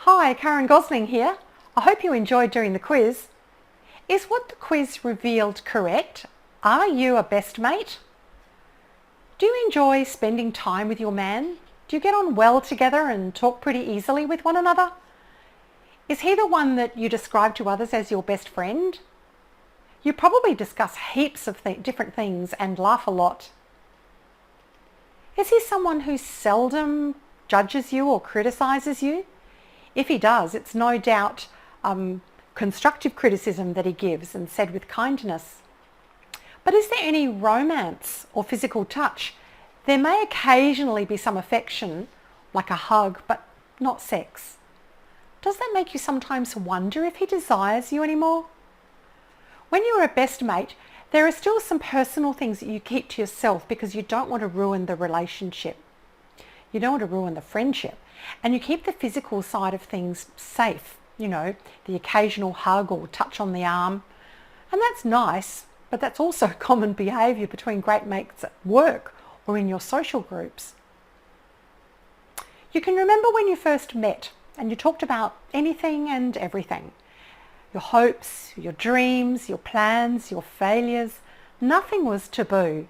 Hi, Karen Gosling here. I hope you enjoyed doing the quiz. Is what the quiz revealed correct? Are you a best mate? Do you enjoy spending time with your man? Do you get on well together and talk pretty easily with one another? Is he the one that you describe to others as your best friend? You probably discuss heaps of different things and laugh a lot. Is he someone who seldom judges you or criticises you? If he does, it's no doubt constructive criticism that he gives and said with kindness. But is there any romance or physical touch? There may occasionally be some affection, like a hug, but not sex. Does that make you sometimes wonder if he desires you anymore? When you're a best mate, there are still some personal things that you keep to yourself because you don't want to ruin the relationship. You don't want to ruin the friendship. And you keep the physical side of things safe, the occasional hug or touch on the arm. And that's nice, but that's also common behaviour between great mates at work or in your social groups. You can remember when you first met and you talked about anything and everything. Your hopes, your dreams, your plans, your failures. Nothing was taboo.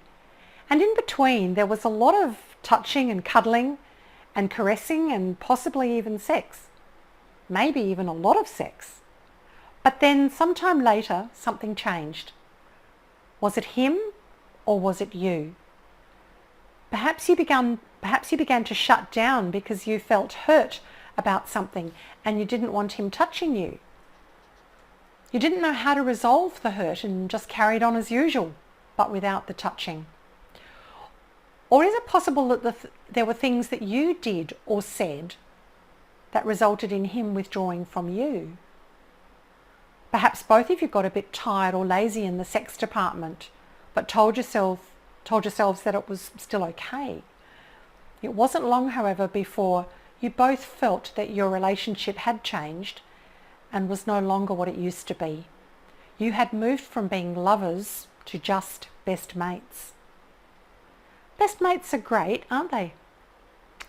And in between there was a lot of touching and cuddling and caressing and possibly even sex. Maybe even a lot of sex. But then sometime later something changed. Was it him or was it you? Perhaps you began to shut down because you felt hurt about something and you didn't want him touching you. You didn't know how to resolve the hurt and just carried on as usual, but without the touching. Or is it possible that there were things that you did or said that resulted in him withdrawing from you? Perhaps both of you got a bit tired or lazy in the sex department, but told yourselves that it was still okay. It wasn't long, however, before you both felt that your relationship had changed and was no longer what it used to be. You had moved from being lovers to just best mates. Best mates are great, aren't they?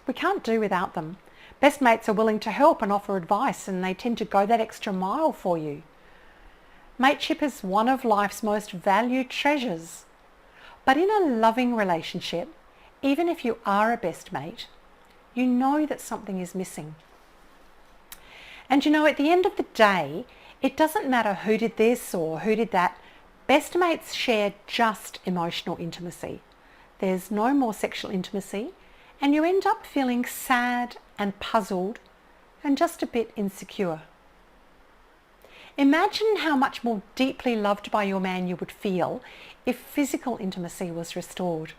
We can't do without them. Best mates are willing to help and offer advice, and they tend to go that extra mile for you. Mateship is one of life's most valued treasures. But in a loving relationship, even if you are a best mate, you know that something is missing. And at the end of the day, it doesn't matter who did this or who did that. Best mates share just emotional intimacy. There's no more sexual intimacy, and you end up feeling sad and puzzled and just a bit insecure. Imagine how much more deeply loved by your man you would feel if physical intimacy was restored.